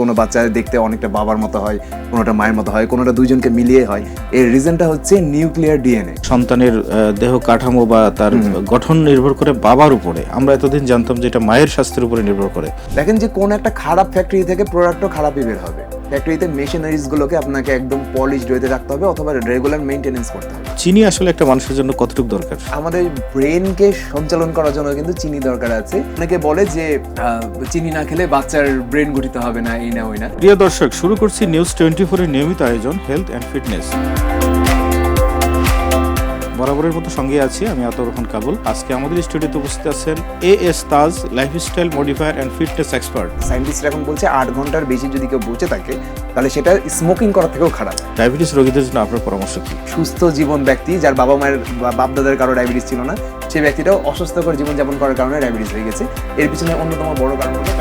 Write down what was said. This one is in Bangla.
কোনো বাচ্চা দেখতে অনেকটা বাবার মতো হয়, কোনোটা মায়ের মতো হয়, কোনোটা দুইজনকে মিলিয়ে হয়। এর রিজনটা হচ্ছে নিউক্লিয়ার ডিএনএ। সন্তানের দেহ কাঠামো বা তার গঠন নির্ভর করে বাবার উপরে। আমরা এতদিন জানতাম যে এটা মায়ের স্বাস্থ্যের উপরে নির্ভর করে। দেখেন যে কোন একটা খারাপ ফ্যাক্টরি থেকে প্রোডাক্টও খারাপই বের হবে। ফ্যাক্টরিতে মেশিনারিজ গুলোকে আপনাকে একদম পলিশড ওয়েতে রাখতে হবে অথবা রেগুলার মেইনটেনেন্স করতে হবে। চিনি আসলে একটা মানুষের জন্য কতটুকু দরকার? আমাদের ব্রেনকে সঞ্চালন করার জন্য কিন্তু চিনি দরকার আছে। অনেকে বলে যে চিনি না খেলে বাচ্চার ব্রেন গঠিত হবে না, এই না ওই না। প্রিয় দর্শক, শুরু করছি নিউজ 24 এর নিয়মিত আয়োজন হেলথ অ্যান্ড ফিটনেস। বরাবরের মতো সঙ্গে আছি আমি আতর রহমান কাবুল। আজকে আমাদের স্টুডিওতে উপস্থিত আছেন A S Taj, lifestyle modifier and fitness expert. সায়েন্টিস্টরা এখন বলছে 8 ঘন্টার বেশি যদি কেউ বসে থাকে তাহলে সেটা স্মোকিং করার থেকেও খারাপ। ডায়াবেটিস রোগীদের জন্য আপনার পরামর্শ কি? সুস্থ জীবন ব্যক্তি যার বাবা মায়ের বা বাপ দাদার কারো ডায়াবেটিস ছিল না, সেই ব্যক্তিটাও অসুস্থকর জীবনযাপন করার কারণে ডায়াবেটিস হয়ে গেছে। এর পিছনে অন্যতম বড় কারণ হলো